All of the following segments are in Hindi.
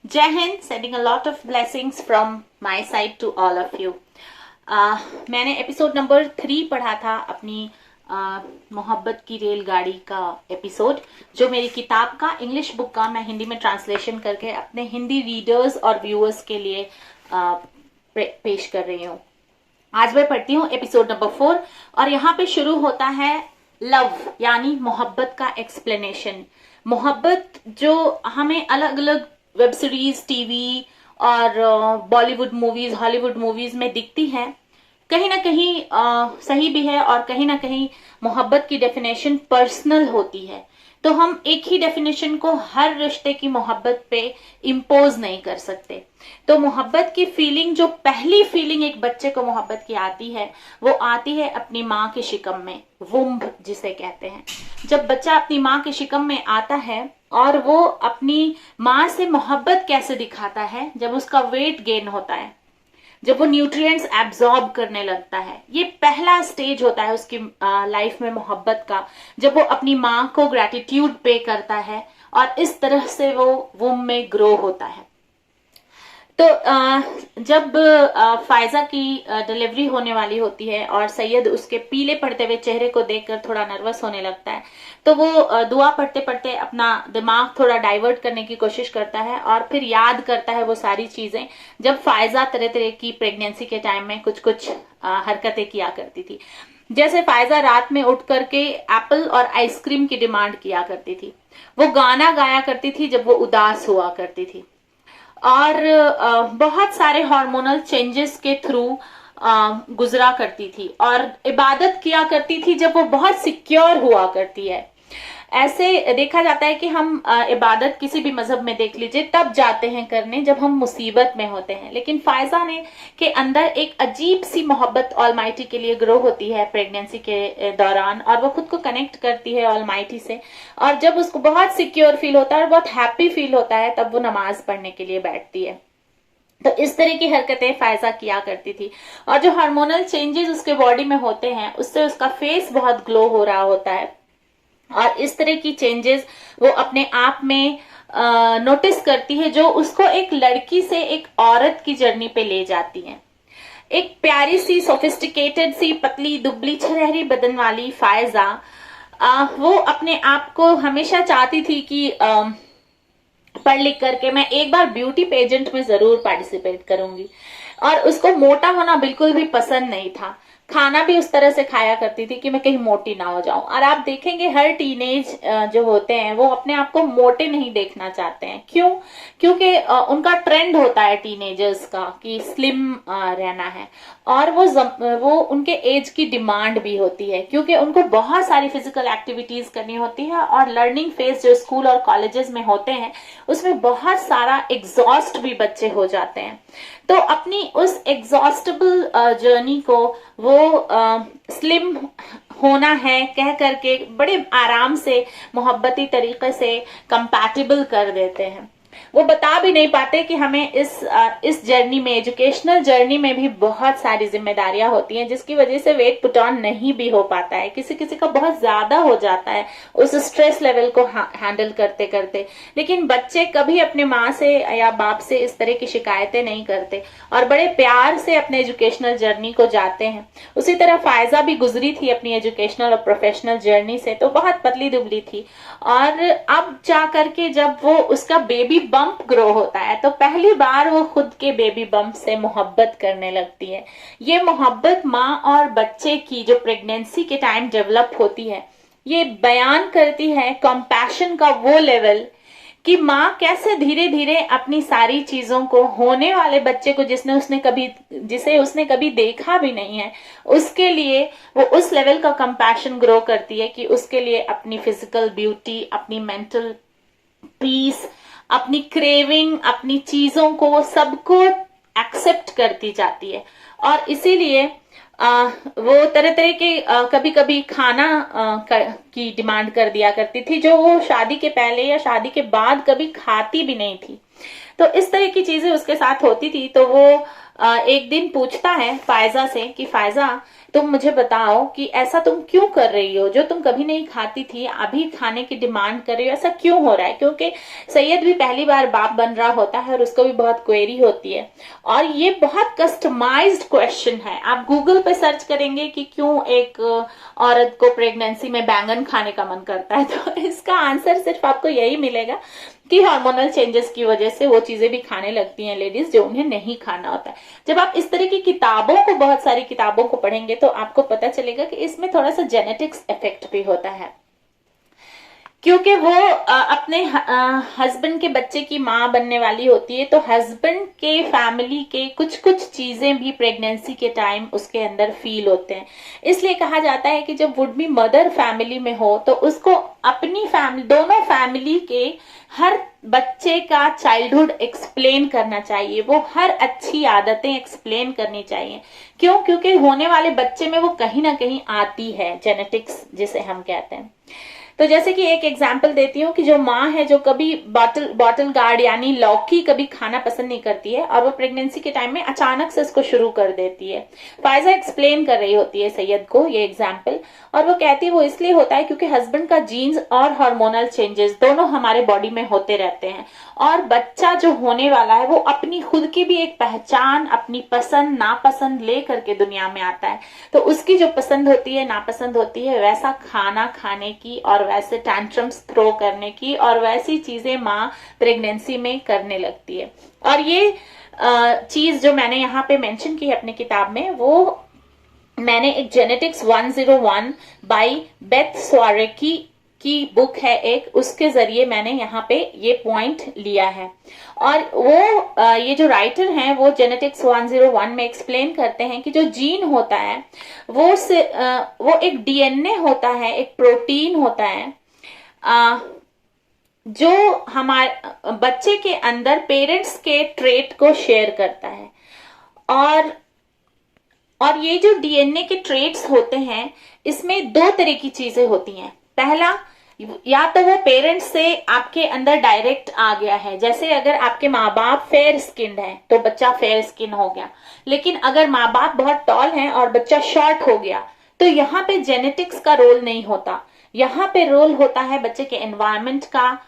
जय हिंद, sending a lot of blessings from my side to all of you. मैंने एपिसोड नंबर 3 पढ़ा था अपनी मोहब्बत की रेलगाड़ी का एपिसोड, जो मेरी किताब का, इंग्लिश बुक का मैं हिंदी में ट्रांसलेशन करके अपने हिंदी रीडर्स और व्यूअर्स के लिए पेश कर रही हूँ। आज मैं पढ़ती हूँ एपिसोड नंबर 4 और यहाँ पे शुरू होता है लव यानी मोहब्बत का एक्सप्लेनेशन। मोहब्बत जो हमें अलग अलग वेब सीरीज, टीवी और बॉलीवुड मूवीज, हॉलीवुड मूवीज में दिखती है, कहीं ना कहीं सही भी है और कहीं ना कहीं मोहब्बत की डेफिनेशन पर्सनल होती है। तो हम एक ही डेफिनेशन को हर रिश्ते की मोहब्बत पे इम्पोज नहीं कर सकते। तो मोहब्बत की फीलिंग, जो पहली फीलिंग एक बच्चे को मोहब्बत की आती है, वो आती है अपनी माँ के शिकम में, वुम्ब जिसे कहते हैं। जब बच्चा अपनी माँ के शिकम में आता है और वो अपनी माँ से मोहब्बत कैसे दिखाता है, जब उसका वेट गेन होता है, जब वो न्यूट्रिएंट्स एब्जॉर्ब करने लगता है, ये पहला स्टेज होता है उसकी लाइफ में मोहब्बत का, जब वो अपनी माँ को ग्रैटिट्यूड पे करता है और इस तरह से वो वुम में ग्रो होता है। तो जब फायजा की डिलीवरी होने वाली होती है और सैयद उसके पीले पड़ते हुए चेहरे को देखकर थोड़ा नर्वस होने लगता है, तो वो दुआ पढ़ते पढ़ते अपना दिमाग थोड़ा डाइवर्ट करने की कोशिश करता है और फिर याद करता है वो सारी चीजें जब फायजा तरह तरह की प्रेगनेंसी के टाइम में कुछ कुछ हरकतें किया करती थी। जैसे फायजा रात में उठ करके एप्पल और आइसक्रीम की डिमांड किया करती थी, वो गाना गाया करती थी जब वो उदास हुआ करती थी, और बहुत सारे हार्मोनल चेंजेस के थ्रू गुजरा करती थी और इबादत किया करती थी जब वो बहुत सिक्योर हुआ करती है। ऐसे देखा जाता है कि हम इबादत किसी भी मजहब में देख लीजिए तब जाते हैं करने जब हम मुसीबत में होते हैं, लेकिन फायजा ने के अंदर एक अजीब सी मोहब्बत ऑलमाइटी के लिए ग्रो होती है प्रेगनेंसी के दौरान, और वो खुद को कनेक्ट करती है ऑलमाइटी से, और जब उसको बहुत सिक्योर फील होता है और बहुत हैप्पी फील होता है तब वो नमाज पढ़ने के लिए बैठती है। तो इस तरह की हरकतें फायजा किया करती थी, और जो हार्मोनल चेंजेस उसके बॉडी में होते हैं उससे उसका फेस बहुत ग्लो हो रहा होता है, और इस तरह की चेंजेस वो अपने आप में नोटिस करती है, जो उसको एक लड़की से एक औरत की जर्नी पे ले जाती हैं। एक प्यारी सी, सोफिस्टिकेटेड सी, पतली दुबली छरहरी बदन वाली फायजा वो अपने आप को हमेशा चाहती थी कि पढ़ लिख करके मैं एक बार ब्यूटी पेजेंट में जरूर पार्टिसिपेट करूंगी, और उसको मोटा होना बिल्कुल भी पसंद नहीं था। खाना भी उस तरह से खाया करती थी कि मैं कहीं मोटी ना हो जाऊं। और आप देखेंगे हर टीनेज जो होते हैं वो अपने आप को मोटे नहीं देखना चाहते हैं। क्यों? क्योंकि उनका ट्रेंड होता है टीनेजर्स का कि स्लिम रहना है, और वो उनके एज की डिमांड भी होती है, क्योंकि उनको बहुत सारी फिजिकल एक्टिविटीज करनी होती है, और लर्निंग फेज जो स्कूल और कॉलेजेस में होते हैं उसमें बहुत सारा एग्जॉस्ट भी बच्चे हो जाते हैं। तो अपनी उस एग्जॉस्टेबल जर्नी को वो स्लिम होना है कह करके बड़े आराम से मोहब्बती तरीके से कंपैटिबल कर देते हैं। वो बता भी नहीं पाते कि हमें इस जर्नी में, एजुकेशनल जर्नी में भी बहुत सारी जिम्मेदारियां होती हैं, जिसकी वजह से वेट पुट ऑन नहीं भी हो पाता है। किसी किसी का बहुत ज्यादा हो जाता है उस स्ट्रेस लेवल को हैंडल करते करते, लेकिन बच्चे कभी अपने माँ से या बाप से इस तरह की शिकायतें नहीं करते और बड़े प्यार से अपने एजुकेशनल जर्नी को जाते हैं। उसी तरह फायजा भी गुजरी थी अपनी एजुकेशनल और प्रोफेशनल जर्नी से, तो बहुत पतली दुबली थी, और अब जा करके जब वो उसका बेबी बम्प ग्रो होता है तो पहली बार वो खुद के बेबी बम्प से मोहब्बत करने लगती है। ये मोहब्बत माँ और बच्चे की जो प्रेगनेंसी के टाइम डेवलप होती है, ये बयान करती है कंपैशन का वो लेवल कि माँ कैसे धीरे धीरे अपनी सारी चीजों को, होने वाले बच्चे को जिसे उसने कभी देखा भी नहीं है, उसके लिए वो उस लेवल का कंपैशन ग्रो करती है कि उसके लिए अपनी फिजिकल ब्यूटी, अपनी मेंटल पीस, अपनी क्रेविंग, अपनी चीजों को, सबको एक्सेप्ट करती जाती है। और इसीलिए वो तरह तरह के कभी कभी खाना की डिमांड कर दिया करती थी, जो वो शादी के पहले या शादी के बाद कभी खाती भी नहीं थी। तो इस तरह की चीजें उसके साथ होती थी। तो वो एक दिन पूछता है फायजा से कि फायजा, तुम मुझे बताओ कि ऐसा तुम क्यों कर रही हो, जो तुम कभी नहीं खाती थी अभी खाने की डिमांड कर रही हो, ऐसा क्यों हो रहा है? क्योंकि सैयद भी पहली बार बाप बन रहा होता है और उसको भी बहुत क्वेरी होती है, और ये बहुत कस्टमाइज्ड क्वेश्चन है। आप गूगल पे सर्च करेंगे कि क्यों एक औरत को प्रेगनेंसी में बैंगन खाने का मन करता है, तो इसका आंसर सिर्फ आपको यही मिलेगा कि हार्मोनल चेंजेस की वजह से वो चीजें भी खाने लगती हैं लेडीज जो उन्हें नहीं खाना होता है। जब आप इस तरह की किताबों को, बहुत सारी किताबों को पढ़ेंगे तो आपको पता चलेगा कि इसमें थोड़ा सा जेनेटिक्स इफेक्ट भी होता है, क्योंकि वो अपने हस्बैंड के बच्चे की माँ बनने वाली होती है, तो हस्बैंड के फैमिली के कुछ कुछ चीजें भी प्रेगनेंसी के टाइम उसके अंदर फील होते हैं। इसलिए कहा जाता है कि जब वुड बी मदर फैमिली में हो तो उसको अपनी फैमिली, दोनों फैमिली के हर बच्चे का चाइल्डहुड एक्सप्लेन करना चाहिए, वो हर अच्छी आदतें एक्सप्लेन करनी चाहिए। क्यों? क्योंकि होने वाले बच्चे में वो कहीं ना कहीं आती है, जेनेटिक्स जिसे हम कहते हैं। तो जैसे कि एक एग्जाम्पल देती हूँ कि जो माँ है जो कभी बॉटल गार्ड यानी लौकी कभी खाना पसंद नहीं करती है और वो प्रेगनेंसी के टाइम में अचानक से इसको शुरू कर देती है। फायजा एक्सप्लेन कर रही होती है सैयद को ये एग्जाम्पल, और वो कहती है वो इसलिए होता है क्योंकि हस्बैंड का जीन्स और हार्मोनल चेंजेस दोनों हमारे बॉडी में होते रहते हैं, और बच्चा जो होने वाला है वो अपनी खुद की भी एक पहचान, अपनी पसंद नापसंद ले करके दुनिया में आता है। तो उसकी जो पसंद होती है नापसंद होती है वैसा खाना खाने की और वैसे टैंट्रम्स थ्रो करने की और वैसी चीजें माँ प्रेगनेंसी में करने लगती है। और ये चीज जो मैंने यहाँ पे मेंशन की है अपनी किताब में, वो मैंने एक जेनेटिक्स 101 बाय बेथ स्वारेकी की बुक है एक, उसके जरिए मैंने यहाँ पे ये पॉइंट लिया है। और वो ये जो राइटर हैं वो जेनेटिक्स 101 में एक्सप्लेन करते हैं कि जो जीन होता है वो एक डीएनए होता है, एक प्रोटीन होता है जो हमारे बच्चे के अंदर पेरेंट्स के ट्रेट को शेयर करता है। और ये जो डीएनए के ट्रेट्स होते हैं इसमें दो तरह की चीजें होती हैं। पहला, या तो वो पेरेंट्स से आपके अंदर डायरेक्ट आ गया है, जैसे अगर आपके माँ बाप फेयर स्किन्ड है तो बच्चा फेयर स्किन हो गया, लेकिन अगर माँ बाप बहुत टॉल हैं और बच्चा शॉर्ट हो गया तो यहाँ पे जेनेटिक्स का रोल नहीं होता, यहाँ पे रोल होता है बच्चे के एनवायरमेंट का,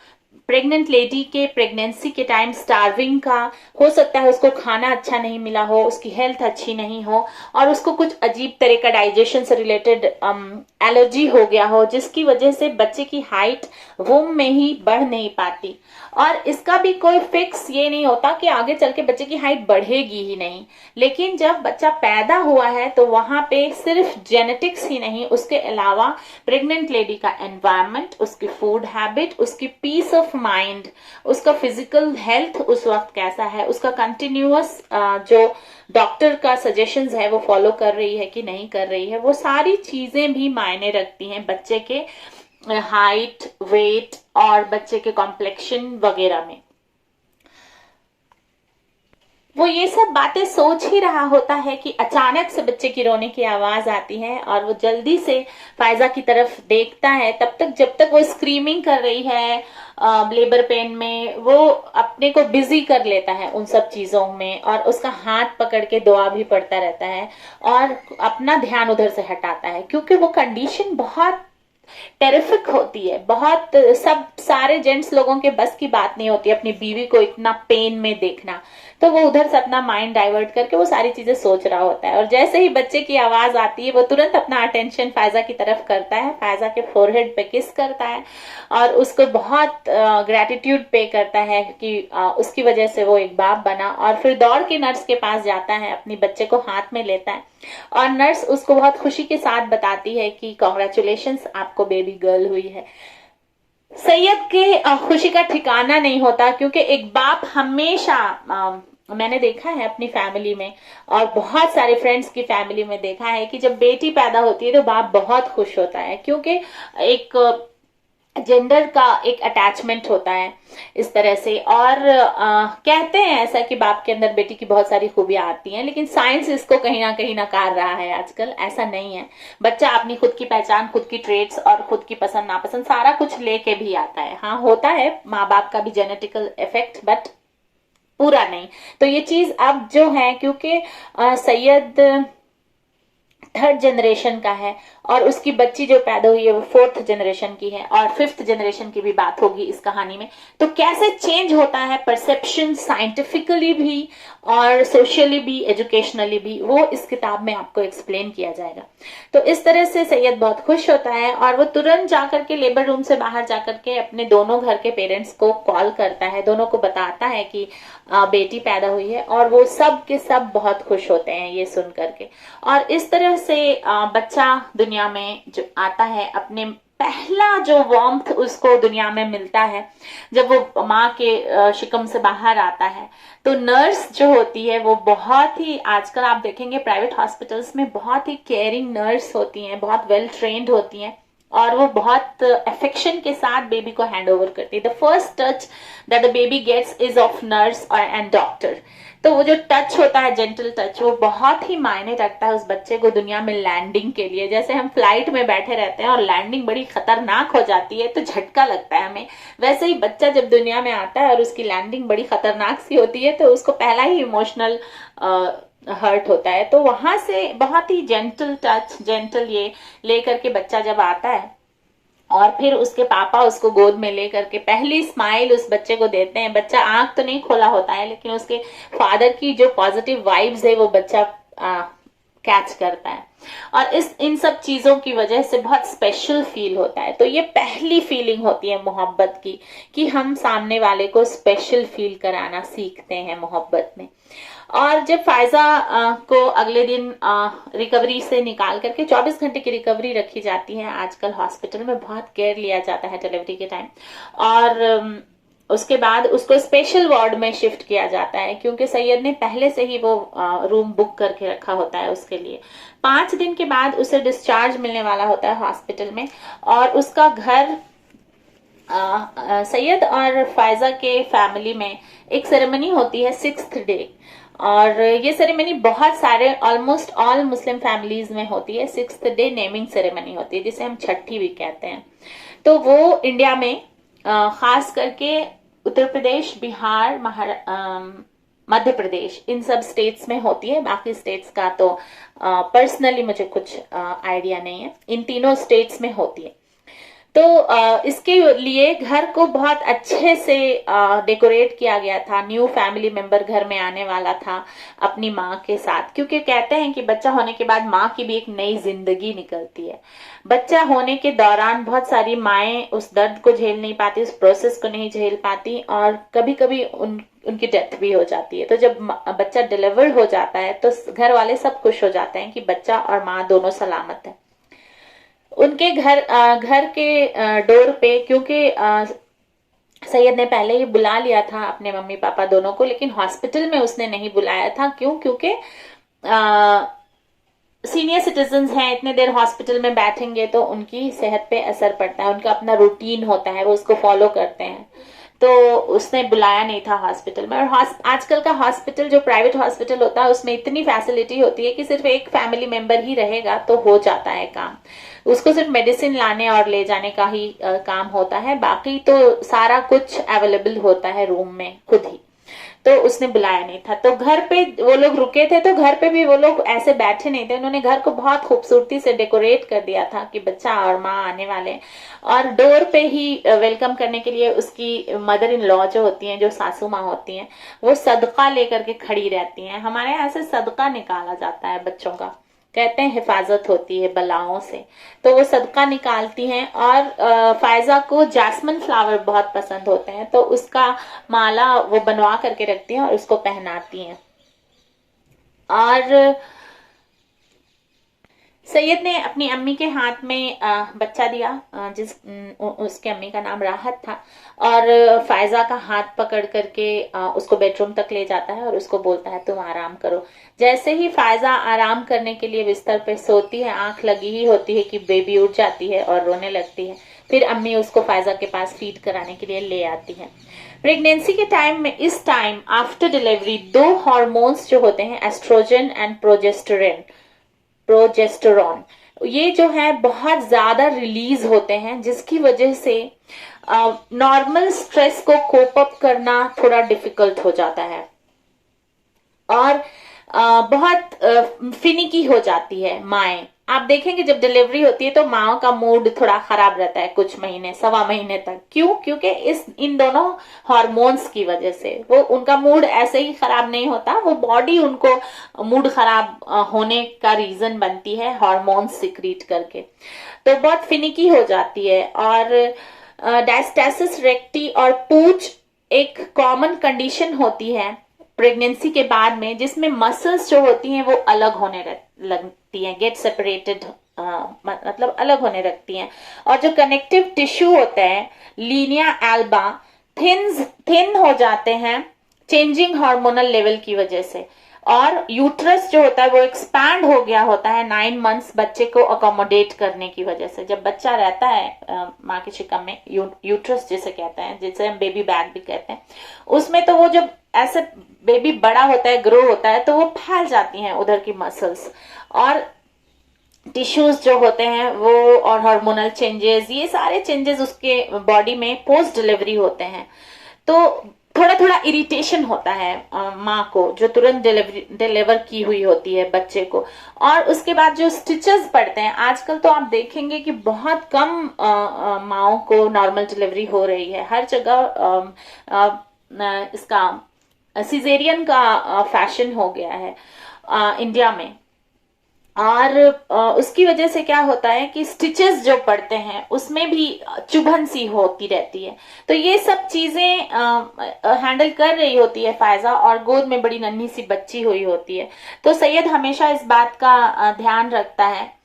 प्रेग्नेंट लेडी के प्रेगनेंसी के टाइम स्टार्विंग का, हो सकता है उसको खाना अच्छा नहीं मिला हो, उसकी हेल्थ अच्छी नहीं हो और उसको कुछ अजीब तरह का डाइजेशन से रिलेटेड एलर्जी हो गया हो, जिसकी वजह से बच्चे की हाइट वूम में ही बढ़ नहीं पाती। और इसका भी कोई फिक्स ये नहीं होता कि आगे चल के बच्चे की हाइट बढ़ेगी ही नहीं, लेकिन जब बच्चा पैदा हुआ है तो वहां पे सिर्फ जेनेटिक्स ही नहीं, उसके अलावा प्रेग्नेंट लेडी का एनवायरनमेंट, उसकी फूड हैबिट, उसकी पीस ऑफ माइंड, उसका फिजिकल हेल्थ उस वक्त कैसा है, उसका कंटिन्यूअस जो डॉक्टर का सजेशंस है वो फॉलो कर रही है कि नहीं कर रही है, वो सारी चीजें भी मायने रखती हैं बच्चे के हाइट, वेट और बच्चे के कॉम्प्लेक्शन वगैरह में। वो ये सब बातें सोच ही रहा होता है कि अचानक से बच्चे की रोने की आवाज आती है और वो जल्दी से फायजा की तरफ देखता है। तब तक जब तक वो स्क्रीमिंग कर रही है लेबर पेन में, वो अपने को बिजी कर लेता है उन सब चीजों में और उसका हाथ पकड़ के दुआ भी पड़ता रहता है और अपना ध्यान उधर से हटाता है, क्योंकि वो कंडीशन बहुत टेरिफिक होती है। बहुत सब सारे जेंट्स लोगों के बस की बात नहीं होती अपनी बीवी को इतना पेन में देखना, तो वो उधर से अपना माइंड डाइवर्ट करके वो सारी चीजें सोच रहा होता है। और जैसे ही बच्चे की आवाज आती है वो तुरंत अपना अटेंशन फायजा की तरफ करता है, फायजा के फोरहेड पे किस करता है और उसको बहुत ग्रेटिट्यूड पे करता है कि उसकी वजह से वो एक बाप बना। और फिर दौड़ के नर्स के पास जाता है, अपनी बच्चे को हाथ में लेता है और नर्स उसको बहुत खुशी के साथ बताती है कि कॉन्ग्रेचुलेशंस, आपको बेबी गर्ल हुई है। सैयद के खुशी का ठिकाना नहीं होता, क्योंकि एक बाप हमेशा, मैंने देखा है अपनी फैमिली में और बहुत सारे फ्रेंड्स की फैमिली में देखा है कि जब बेटी पैदा होती है तो बाप बहुत खुश होता है, क्योंकि एक जेंडर का एक अटैचमेंट होता है इस तरह से। और कहते हैं ऐसा कि बाप के अंदर बेटी की बहुत सारी खूबियां आती हैं, लेकिन साइंस इसको कहीं ना कहीं नकार रहा है आजकल। ऐसा नहीं है, बच्चा अपनी खुद की पहचान, खुद की ट्रेट्स और खुद की पसंद नापसंद सारा कुछ लेके भी आता है। हाँ, होता है माँ बाप का भी जेनेटिकल इफेक्ट, बट पूरा नहीं। तो ये चीज अब जो है, क्योंकि सैयद थर्ड जनरेशन का है, और उसकी बच्ची जो पैदा हुई है वो फोर्थ जनरेशन की है, और फिफ्थ जनरेशन की भी बात होगी इस कहानी में। तो कैसे चेंज होता है परसेप्शन साइंटिफिकली भी और सोशली भी, एजुकेशनली भी, वो इस किताब में आपको एक्सप्लेन किया जाएगा। तो इस तरह से सैयद बहुत खुश होता है और वो तुरंत जाकर के लेबर रूम से बाहर जाकर के अपने दोनों घर के पेरेंट्स को कॉल करता है, दोनों को बताता है कि बेटी पैदा हुई है, और वो सब के सब बहुत खुश होते हैं ये सुन करके। और इस तरह से बच्चा दुनिया में जो आता है, अपने पहला जो वार्मथ उसको दुनिया में मिलता है जब वो माँ के शिकम से बाहर आता है। तो नर्स जो होती है वो बहुत ही, आजकल आप देखेंगे प्राइवेट हॉस्पिटल्स में बहुत ही केयरिंग नर्स होती हैं, बहुत वेल ट्रेन्ड होती हैं, और वो बहुत अफेक्शन के साथ बेबी को हैंड ओवर करती है। The first touch that the baby gets is of nurse और एंड डॉक्टर। तो वो जो टच होता है, जेंटल टच, वो बहुत ही मायने रखता है उस बच्चे को दुनिया में लैंडिंग के लिए। जैसे हम फ्लाइट में बैठे रहते हैं और लैंडिंग बड़ी खतरनाक हो जाती है तो झटका लगता है हमें, वैसे ही बच्चा जब दुनिया में आता है और उसकी लैंडिंग बड़ी खतरनाक सी होती है तो उसको पहला ही इमोशनल हर्ट होता है। तो वहां से बहुत ही जेंटल टच, जेंटल ये लेकर के बच्चा जब आता है, और फिर उसके पापा उसको गोद में लेकर के पहली स्माइल उस बच्चे को देते हैं। बच्चा आंख तो नहीं खोला होता है, लेकिन उसके फादर की जो पॉजिटिव वाइब्स है वो बच्चा कैच करता है, और इन सब चीजों की वजह से बहुत स्पेशल फील होता है। तो ये पहली फीलिंग होती है मोहब्बत की, कि हम सामने वाले को स्पेशल फील कराना सीखते हैं मोहब्बत में। और जब फायजा को अगले दिन रिकवरी से निकाल करके 24 घंटे की रिकवरी रखी जाती है, आजकल हॉस्पिटल में बहुत केयर लिया जाता है डिलीवरी के टाइम, और उसके बाद उसको स्पेशल वार्ड में शिफ्ट किया जाता है, क्योंकि सैयद ने पहले से ही वो रूम बुक करके रखा होता है उसके लिए। 5 दिन के बाद उसे डिस्चार्ज मिलने वाला होता है हॉस्पिटल में, और उसका घर सैयद और फायजा के फैमिली में एक सेरेमनी होती है 6th डे, और ये सेरेमनी बहुत सारे ऑलमोस्ट ऑल मुस्लिम फैमिलीज में होती है। 6th डे नेमिंग सेरेमनी होती है, जिसे हम छठी भी कहते हैं। तो वो इंडिया में खास करके उत्तर प्रदेश, बिहार, मध्य प्रदेश, इन सब स्टेट्स में होती है। बाकी स्टेट्स का तो पर्सनली मुझे कुछ आइडिया नहीं है, इन तीनों स्टेट्स में होती है। तो इसके लिए घर को बहुत अच्छे से डेकोरेट किया गया था। न्यू फैमिली मेंबर घर में आने वाला था अपनी माँ के साथ, क्योंकि कहते हैं कि बच्चा होने के बाद माँ की भी एक नई जिंदगी निकलती है। बच्चा होने के दौरान बहुत सारी माएं उस दर्द को झेल नहीं पाती, उस प्रोसेस को नहीं झेल पाती, और कभी कभी उनकी डेथ भी हो जाती है। तो जब बच्चा डिलीवर हो जाता है तो घर वाले सब खुश हो जाते हैं कि बच्चा और माँ दोनों सलामत है। उनके घर के डोर पे, क्योंकि सैयद ने पहले ही बुला लिया था अपने मम्मी पापा दोनों को, लेकिन हॉस्पिटल में उसने नहीं बुलाया था। क्यों? क्योंकि सीनियर सिटीजन्स हैं, इतने देर हॉस्पिटल में बैठेंगे तो उनकी सेहत पे असर पड़ता है, उनका अपना रूटीन होता है, वो उसको फॉलो करते हैं। तो उसने बुलाया नहीं था हॉस्पिटल में। और आजकल का हॉस्पिटल, जो प्राइवेट हॉस्पिटल होता है, उसमें इतनी फैसिलिटी होती है कि सिर्फ एक फैमिली मेंबर ही रहेगा तो हो जाता है काम। उसको सिर्फ मेडिसिन लाने और ले जाने का ही काम होता है, बाकी तो सारा कुछ अवेलेबल होता है रूम में खुद ही। तो उसने बुलाया नहीं था। तो घर पे वो लोग रुके थे, तो घर पे भी वो लोग ऐसे बैठे नहीं थे, उन्होंने घर को बहुत खूबसूरती से डेकोरेट कर दिया था कि बच्चा और माँ आने वाले हैं। और डोर पे ही वेलकम करने के लिए उसकी मदर इन लॉ जो होती हैं, जो सासू माँ होती हैं, वो सदका लेकर के खड़ी रहती हैं। हमारे यहाँ से सदका निकाला जाता है बच्चों का, कहते हैं हिफाजत होती है बलाओं से, तो वो सदका निकालती हैं। और फायजा को जैस्मिन फ्लावर बहुत पसंद होते हैं, तो उसका माला वो बनवा करके रखती हैं और उसको पहनाती हैं। और सैयद ने अपनी अम्मी के हाथ में बच्चा दिया, उसके अम्मी का नाम राहत था, और फायजा का हाथ पकड़ करके उसको बेडरूम तक ले जाता है और उसको बोलता है तुम आराम करो। जैसे ही फायजा आराम करने के लिए बिस्तर पे सोती है, आंख लगी ही होती है कि बेबी उठ जाती है और रोने लगती है। फिर अम्मी उसको फायजा के पास फीड कराने के लिए ले आती है। प्रेगनेंसी के टाइम में, इस टाइम आफ्टर डिलीवरी, 2 हार्मोन्स जो होते हैं, एस्ट्रोजन एंड प्रोजेस्टेरॉन, ये जो है बहुत ज्यादा रिलीज होते हैं, जिसकी वजह से नॉर्मल स्ट्रेस को कोप अप करना थोड़ा डिफिकल्ट हो जाता है। और बहुत फिनिकी हो जाती है माएँ। आप देखेंगे जब डिलीवरी होती है तो माँ का मूड थोड़ा खराब रहता है कुछ महीने, सवा महीने तक। क्यों? क्योंकि इन दोनों हार्मोन्स की वजह से वो उनका मूड ऐसे ही खराब नहीं होता, वो बॉडी उनको मूड खराब होने का रीजन बनती है हार्मोन्स सिक्रीट करके, तो बहुत फिनिकी हो जाती है। और डायस्टेसिस रेक्टी और पूच एक कॉमन कंडीशन होती है प्रेगनेंसी के बाद में, जिसमें मसल्स जो होती हैं वो अलग होने लगती हैं, गेट सेपरेटेड, मतलब अलग होने लगती हैं। और जो कनेक्टिव टिश्यू होते हैं लीनिया एल्बा थिन हो जाते हैं चेंजिंग हार्मोनल लेवल की वजह से। और यूट्रस जो होता है वो एक्सपैंड हो गया होता है 9 मंथ्स बच्चे को अकोमोडेट करने की वजह से। जब बच्चा रहता है माँ के चिकम में, यूट्रस जिसे कहते हैं, जिसे हम बेबी बैग भी कहते हैं, उसमें तो वो जब ऐसे बेबी बड़ा होता है, ग्रो होता है, तो वो फैल जाती हैं उधर की मसल्स और टिश्यूज जो होते हैं वो, और हार्मोनल चेंजेस, ये सारे चेंजेस उसके बॉडी में पोस्ट डिलीवरी होते हैं। तो थोड़ा थोड़ा इरिटेशन होता है माँ को जो तुरंत डिलीवर की हुई होती है बच्चे को। और उसके बाद जो स्टिचेस पड़ते हैं, आजकल तो आप देखेंगे कि बहुत कम माँओं को नॉर्मल डिलीवरी हो रही है। हर जगह इसका सिजेरियन का फैशन हो गया है इंडिया में। और उसकी वजह से क्या होता है कि स्टिचेस जो पड़ते हैं उसमें भी चुभन सी होती रहती है। तो ये सब चीजें हैंडल कर रही होती है फायजा, और गोद में बड़ी नन्ही सी बच्ची हुई होती है। तो सैयद हमेशा इस बात का ध्यान रखता है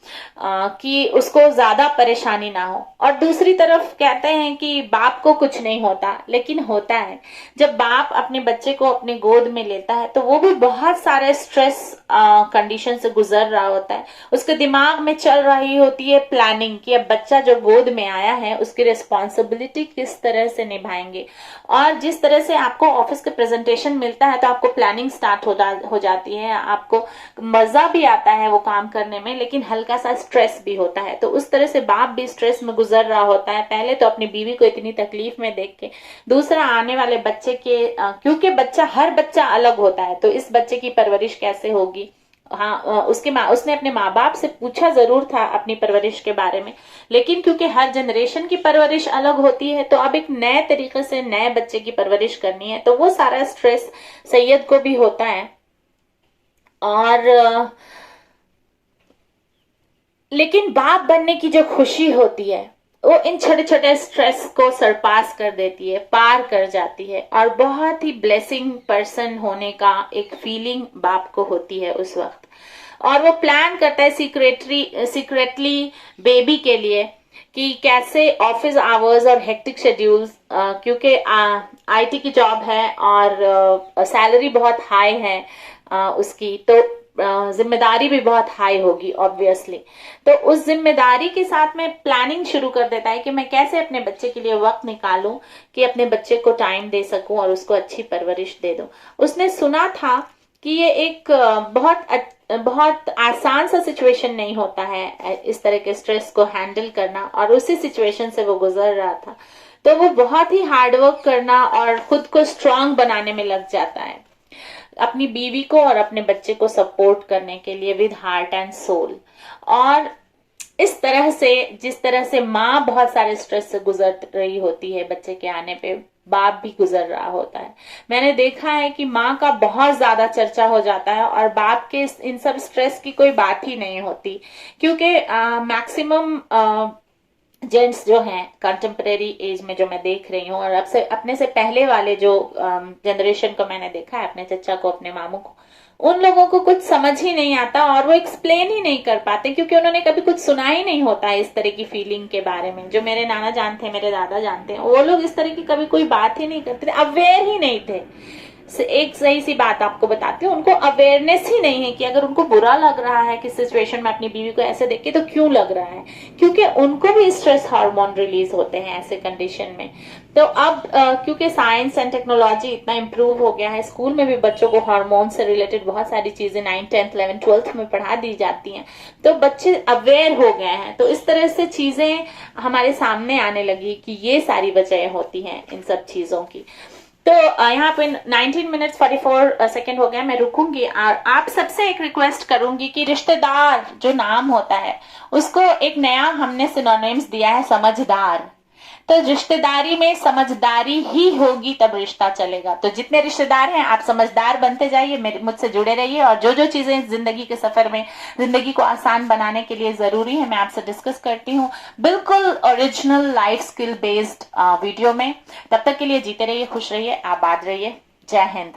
कि उसको ज्यादा परेशानी ना हो। और दूसरी तरफ कहते हैं कि बाप को कुछ नहीं होता, लेकिन होता है। जब बाप अपने बच्चे को अपने गोद में लेता है तो वो भी बहुत सारे स्ट्रेस कंडीशन से गुजर रहा होता है। उसके दिमाग में चल रही होती है प्लानिंग कि अब बच्चा जो गोद में आया है उसकी रिस्पॉन्सिबिलिटी किस तरह से निभाएंगे। और जिस तरह से आपको ऑफिस के प्रेजेंटेशन मिलता है तो आपको प्लानिंग स्टार्ट हो जाती है, आपको मजा भी आता है वो काम करने में, लेकिन हल्का सा स्ट्रेस भी होता है। तो उस तरह से बाप भी स्ट्रेस में गुजर रहा होता है, पहले तो अपनी बीवी को इतनी तकलीफ में देख के, दूसरा आने वाले बच्चे के क्योंकि हर बच्चा अलग होता है, तो इस बच्चे की परवरिश कैसे होगी। हाँ, उसने अपने माँ बाप से पूछा जरूर था अपनी परवरिश के बारे में, लेकिन क्योंकि हर जनरेशन की परवरिश अलग होती है तो अब एक नए तरीके से नए बच्चे की परवरिश करनी है, तो वो सारा स्ट्रेस सैयद को भी होता है। और लेकिन बाप बनने की जो खुशी होती है वो इन छोटे छोटे स्ट्रेस को सरपास कर देती है, पार कर जाती है, और बहुत ही ब्लेसिंग पर्सन होने का एक फीलिंग बाप को होती है उस वक्त। और वो प्लान करता है सीक्रेटली बेबी के लिए कि कैसे ऑफिस आवर्स और हेक्टिक शेड्यूल्स, क्योंकि आईटी की जॉब है और सैलरी बहुत हाई है उसकी, तो जिम्मेदारी भी बहुत हाई होगी ऑब्वियसली। तो उस जिम्मेदारी के साथ में प्लानिंग शुरू कर देता है कि मैं कैसे अपने बच्चे के लिए वक्त निकालूं कि अपने बच्चे को टाइम दे सकूं और उसको अच्छी परवरिश दे दूं। उसने सुना था कि ये एक बहुत आसान सा सिचुएशन नहीं होता है इस तरह के स्ट्रेस को हैंडल करना, और उसी सिचुएशन से वो गुजर रहा था। तो वो बहुत ही हार्डवर्क करना और खुद को स्ट्रांग बनाने में लग जाता है, अपनी बीवी को और अपने बच्चे को सपोर्ट करने के लिए विद हार्ट एंड सोल। और इस तरह से, जिस तरह से माँ बहुत सारे स्ट्रेस से गुजर रही होती है बच्चे के आने पे, बाप भी गुजर रहा होता है। मैंने देखा है कि माँ का बहुत ज्यादा चर्चा हो जाता है और बाप के इन सब स्ट्रेस की कोई बात ही नहीं होती, क्योंकि मैक्सिमम जेंट्स जो हैं कंटेम्परेरी एज में जो मैं देख रही हूँ, और अब से अपने से पहले वाले जो जनरेशन को मैंने देखा है, अपने चचा को, अपने मामू को, उन लोगों को कुछ समझ ही नहीं आता और वो एक्सप्लेन ही नहीं कर पाते, क्योंकि उन्होंने कभी कुछ सुना ही नहीं होता है इस तरह की फीलिंग के बारे में। जो मेरे नाना जानते हैं, मेरे दादा जानते हैं, वो लोग इस तरह की कभी कोई बात ही नहीं करते थे, अवेयर ही नहीं थे। एक सही सी बात आपको बताती हूँ, उनको अवेयरनेस ही नहीं है कि अगर उनको बुरा लग रहा है किस सिचुएशन में अपनी बीवी को ऐसे देख के, तो क्यों लग रहा है, क्योंकि उनको भी स्ट्रेस हार्मोन रिलीज होते हैं ऐसे कंडीशन में। तो अब क्योंकि साइंस एंड टेक्नोलॉजी इतना इम्प्रूव हो गया है, स्कूल में भी बच्चों को हार्मोन से रिलेटेड बहुत सारी चीजें 9th 10th 11th 12th में पढ़ा दी जाती हैं, तो बच्चे अवेयर हो गए हैं। तो इस तरह से चीजें हमारे सामने आने लगी कि ये सारी वजह होती हैं इन सब चीजों की। तो यहाँ पे 19 मिनट्स 44 सेकेंड हो गया, मैं रुकूंगी और आप सबसे एक रिक्वेस्ट करूंगी कि रिश्तेदार जो नाम होता है उसको एक नया हमने सिनोनिम्स दिया है, समझदार। तो रिश्तेदारी में समझदारी ही होगी तब रिश्ता चलेगा। तो जितने रिश्तेदार हैं आप समझदार बनते जाइए, मेरे मुझसे जुड़े रहिए, और जो जो चीजें जिंदगी के सफर में जिंदगी को आसान बनाने के लिए जरूरी है मैं आपसे डिस्कस करती हूँ, बिल्कुल original life skill based video में। तब तक के लिए जीते रहिए, खुश रहिए, आबाद रहिए। जय हिंद।